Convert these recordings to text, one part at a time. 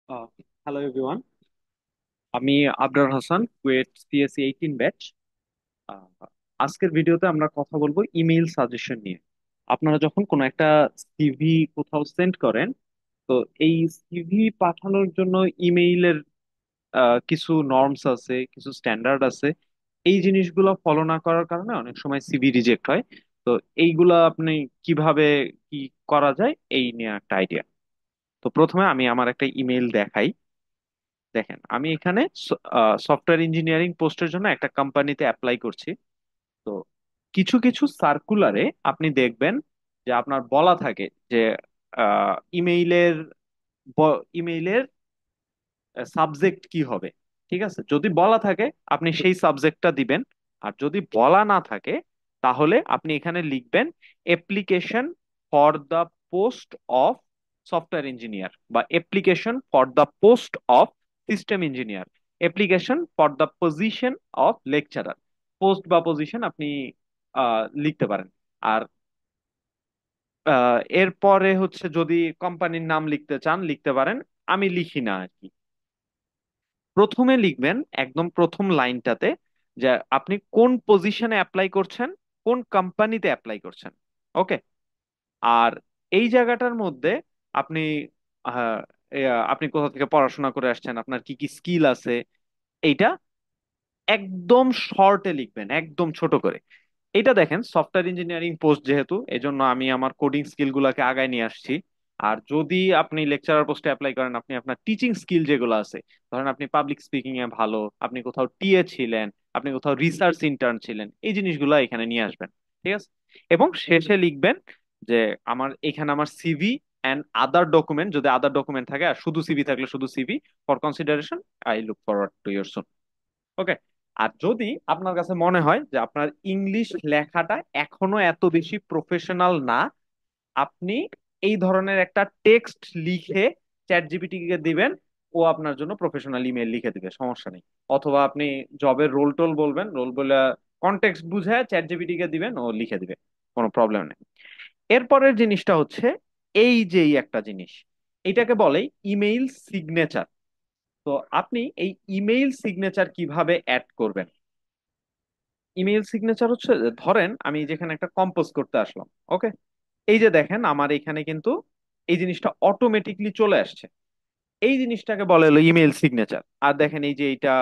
Hello everyone, আমি Abrar Hasan, KUET CSC 18 batch. আজকের ভিডিওতে আমরা কথা বলবো ইমেইল সাজেশন নিয়ে। আপনারা যখন কোনো একটা সিভি কোথাও সেন্ড করেন, তো এই সিভি পাঠানোর জন্য ইমেইলের কিছু নর্মস আছে, কিছু স্ট্যান্ডার্ড আছে। এই জিনিসগুলো ফলো না করার কারণে অনেক সময় সিভি রিজেক্ট হয়। তো এইগুলা আপনি কিভাবে কি করা যায় এই নিয়ে একটা আইডিয়া। তো প্রথমে আমি আমার একটা ইমেইল দেখাই। দেখেন, আমি এখানে সফটওয়্যার ইঞ্জিনিয়ারিং পোস্টের জন্য একটা কোম্পানিতে অ্যাপ্লাই করছি। তো কিছু কিছু সার্কুলারে আপনি দেখবেন যে আপনার বলা থাকে যে ইমেইলের ইমেইলের সাবজেক্ট কি হবে। ঠিক আছে, যদি বলা থাকে আপনি সেই সাবজেক্টটা দিবেন। আর যদি বলা না থাকে তাহলে আপনি এখানে লিখবেন application for the post of software engineer, বা application for the post of system engineer, application for the position of lecturer. Post বা পজিশন আপনি লিখতে পারেন। আর এরপরে হচ্ছে যদি কোম্পানির নাম লিখতে চান লিখতে পারেন। আমি লিখি না আর কি। প্রথমে লিখবেন একদম প্রথম লাইনটাতে যে আপনি কোন পজিশনে অ্যাপ্লাই করছেন, কোন কোম্পানিতে অ্যাপ্লাই করছেন। ওকে। আর এই জায়গাটার মধ্যে আপনি আহ, আপনি কোথা থেকে পড়াশোনা করে আসছেন, আপনার কি কি স্কিল আছে, এইটা একদম শর্টে লিখবেন, একদম ছোট করে। এটা দেখেন সফটওয়্যার ইঞ্জিনিয়ারিং পোস্ট যেহেতু, এজন্য আমি আমার কোডিং স্কিল গুলাকে আগায় নিয়ে আসছি। আর যদি আপনি লেকচারার পোস্টে অ্যাপ্লাই করেন, আপনি আপনার টিচিং স্কিল যেগুলো আছে, ধরেন আপনি পাবলিক স্পিকিং এ ভালো, আপনি কোথাও টিএ ছিলেন, আপনি কোথাও রিসার্চ ইন্টার্ন ছিলেন, এই জিনিসগুলো এখানে নিয়ে আসবেন। ঠিক আছে। এবং শেষে লিখবেন যে আমার এখানে আমার সিভি অ্যান্ড আদার ডকুমেন্ট, যদি আদার ডকুমেন্ট থাকে, আর শুধু সিভি থাকলে শুধু CV, for consideration, I look forward to your soon. Okay. আর যদি আপনার কাছে মনে হয় যে আপনার ইংলিশ লেখাটা এখনো এত বেশি প্রফেশনাল না, আপনি এই ধরনের একটা টেক্সট লিখে চ্যাট জিপিটি কে দিবেন, ও আপনার জন্য প্রফেশনাল ইমেল লিখে দিবে, সমস্যা নেই। অথবা আপনি জবের রোল টোল বলবেন, রোল বলে কনটেক্সট বুঝে চ্যাট জিপিটি কে দিবেন, ও লিখে দিবে, কোনো প্রবলেম নেই। এরপরের জিনিসটা হচ্ছে এই একটা জিনিস, এটাকে বলে ইমেইল সিগনেচার। তো আপনি এই ইমেইল সিগনেচার কিভাবে অ্যাড করবেন? ইমেইল সিগনেচার হচ্ছে যে, ধরেন আমি যেখানে একটা কম্পোজ করতে আসলাম। ওকে। এই যে দেখেন আমার এখানে কিন্তু এই জিনিসটা অটোমেটিকলি চলে আসছে। এই জিনিসটাকে বলে হলো ইমেইল সিগনেচার। আর দেখেন এই যে এইটা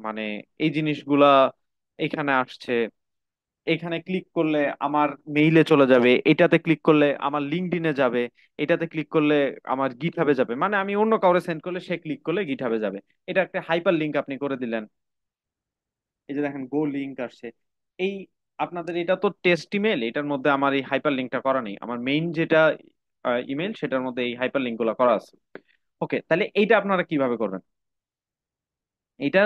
মানে এই জিনিসগুলা এখানে আসছে। এখানে ক্লিক করলে আমার মেইলে চলে যাবে, এটাতে ক্লিক করলে আমার লিঙ্কডইনে যাবে, এটাতে ক্লিক করলে আমার গিটহাবে যাবে, মানে আমি অন্য কাউরে সেন্ড করলে সে ক্লিক করলে গিটহাবে যাবে। এটা একটা হাইপার লিঙ্ক আপনি করে দিলেন। এই যে দেখেন গো লিঙ্ক আসছে। এই আপনাদের এটা তো টেস্ট ইমেল, এটার মধ্যে আমার এই হাইপার লিঙ্কটা করা নেই, আমার মেইন যেটা ইমেল সেটার মধ্যে এই হাইপার লিঙ্ক গুলো করা আছে। ওকে, তাহলে এইটা আপনারা কিভাবে করবেন? এটা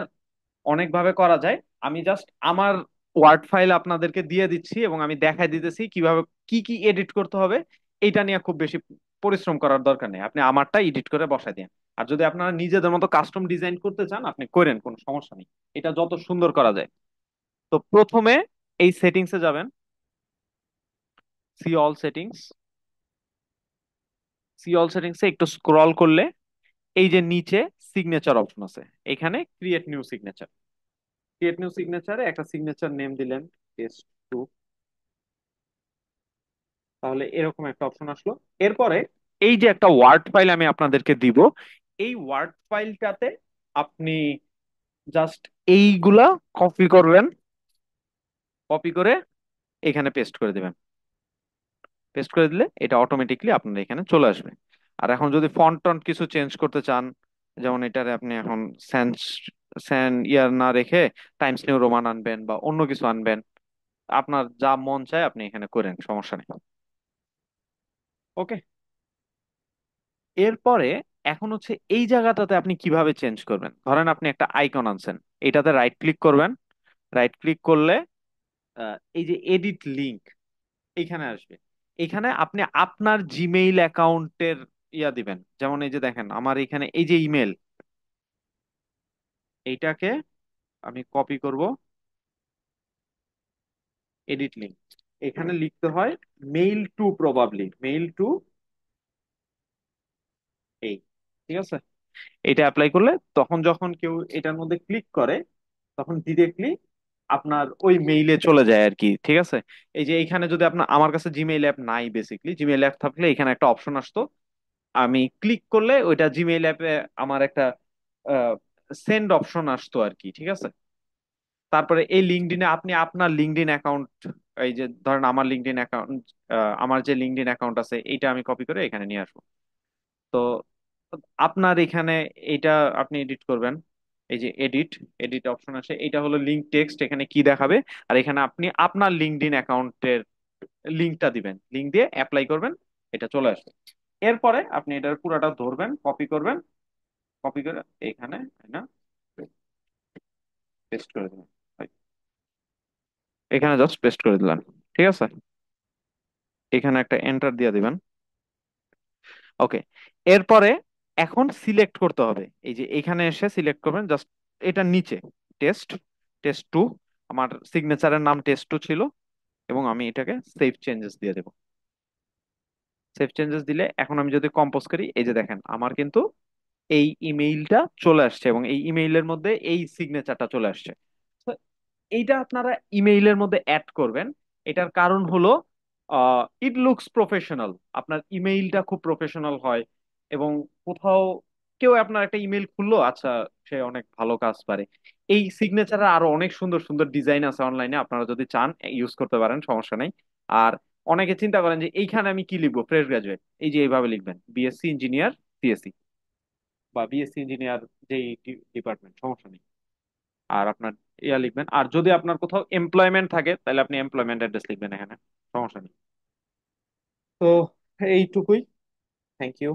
অনেক ভাবে করা যায়। আমি জাস্ট আমার ওয়ার্ড ফাইল আপনাদেরকে দিয়ে দিচ্ছি এবং আমি দেখাই দিতেছি কিভাবে কি কি এডিট করতে হবে। এটা নিয়ে খুব বেশি পরিশ্রম করার দরকার নেই, আপনি আমারটা এডিট করে বসাই দিন। আর যদি আপনারা নিজেদের মতো কাস্টম ডিজাইন করতে চান আপনি করেন, কোনো সমস্যা নেই। এটা যত সুন্দর করা যায়। তো প্রথমে এই সেটিংসে যাবেন, see all settings. See all সেটিংসে একটু স্ক্রল করলে এই যে নিচে সিগনেচার অপশন আছে, এখানে create new signature. Create new সিগনেচারে একটা সিগনেচার নেম দিলেন, টেস্ট টু। তাহলে এরকম একটা অপশন আসলো। এরপরে এই যে একটা ওয়ার্ড ফাইল আমি আপনাদেরকে দিব, এই ওয়ার্ড ফাইলটাতে আপনি জাস্ট এইগুলা কপি করবেন, কপি করে এখানে পেস্ট করে দিবেন। পেস্ট করে দিলে এটা অটোমেটিকলি আপনার এখানে চলে আসবে। আর এখন যদি ফন্ট টন্ট কিছু চেঞ্জ করতে চান, যেমন এটারে আপনি এখন স্যান্স স্যান ইয়ার না রেখে টাইমস নিউ রোমান আনবেন বা অন্য কিছু আনবেন, আপনার যা মন চায় আপনি এখানে করেন, সমস্যা নেই। ওকে। এরপরে এখন হচ্ছে এই জায়গাটাতে আপনি কিভাবে চেঞ্জ করবেন। ধরেন আপনি একটা আইকন আনছেন, এটাতে রাইট ক্লিক করবেন। রাইট ক্লিক করলে এই যে এডিট লিংক এইখানে আসবে। এখানে আপনি আপনার জিমেইল অ্যাকাউন্টের ইয়া দিবেন। যেমন এই যে দেখেন আমার এখানে এই যে ইমেল, এইটাকে আমি কপি করব, এডিট লিংক, এখানে লিখতে হয় mail two, probably mail two এই। ঠিক আছে। এটা অ্যাপ্লাই করলে তখন যখন কেউ এটার মধ্যে ক্লিক করে তখন ডিরেক্টলি আপনার ওই মেইলে চলে যায় আর কি, ঠিক আছে? এই যে এইখানে যদি আপনার, আমার কাছে জিমেইল অ্যাপ নাই, বেসিকলি জিমেইল অ্যাপ থাকলে এখানে একটা অপশন আসতো, আমি ক্লিক করলে ওইটা জিমেইল অ্যাপে আমার একটা সেন্ড অপশন আসতো আর কি, ঠিক আছে? তারপরে এই লিঙ্কডইনে আপনি আপনার লিঙ্কডইন অ্যাকাউন্ট, এই যে ধরেন আমার লিঙ্কডইন অ্যাকাউন্ট, আমার যে লিঙ্কডইন অ্যাকাউন্ট আছে এইটা আমি কপি করে এখানে নিয়ে আসবো। তো আপনার এখানে এইটা আপনি এডিট করবেন, এই যে এডিট, এডিট অপশন আসে, এটা হলো লিঙ্ক টেক্সট, এখানে কি দেখাবে, আর এখানে আপনি আপনার লিঙ্কডইন অ্যাকাউন্টের লিঙ্কটা দিবেন, লিঙ্ক দিয়ে অ্যাপ্লাই করবেন, এটা চলে আসবে। এরপরে আপনি এটার পুরাটা ধরবেন, কপি করবেন, কপি করে এখানে না পেস্ট করে দেবেন, এখানে জাস্ট পেস্ট করে দিলেন, ঠিক আছে? এখানে একটা এন্টার দিয়ে দিবেন। ওকে, এরপরে এখন সিলেক্ট করতে হবে, এই যে এখানে এসে সিলেক্ট করবেন জাস্ট এটার নিচে, টেস্ট, টেস্ট টু, আমার সিগনেচারের নাম টেস্ট টু ছিল, এবং আমি এটাকে সেভ চেঞ্জেস দিয়ে দেবো। সেভ চেঞ্জেস দিলে এখন আমি যদি কম্পোজ করি, এই যে দেখেন আমার কিন্তু এই ইমেইলটা চলে আসছে এবং এই ইমেইলের মধ্যে এই সিগনেচারটা চলে আসছে। তো এইটা আপনারা ইমেইলের মধ্যে অ্যাড করবেন। এটার কারণ হলো ইট লুকস প্রফেশনাল, আপনার ইমেইলটা খুব প্রফেশনাল হয়, এবং কোথাও কেউ আপনার একটা ইমেইল খুললো, আচ্ছা সে অনেক ভালো কাজ পারে। এই সিগনেচারে আরো অনেক সুন্দর সুন্দর ডিজাইন আছে অনলাইনে, আপনারা যদি চান ইউজ করতে পারেন, সমস্যা নেই। আর অনেকে চিন্তা করেন যে এইখানে আমি কি লিখবো, ফ্রেশ গ্রাজুয়েট, এই যে এইভাবে লিখবেন বিএসসি ইঞ্জিনিয়ার সিএসসি, বা বিএসসি ইঞ্জিনিয়ার যেই ডিপার্টমেন্ট, সমস্যা নেই। আর আপনার ইয়া লিখবেন, আর যদি আপনার কোথাও এমপ্লয়মেন্ট থাকে তাহলে আপনি এমপ্লয়মেন্ট অ্যাড্রেস লিখবেন এখানে, সমস্যা নেই। তো এইটুকুই। Thank you.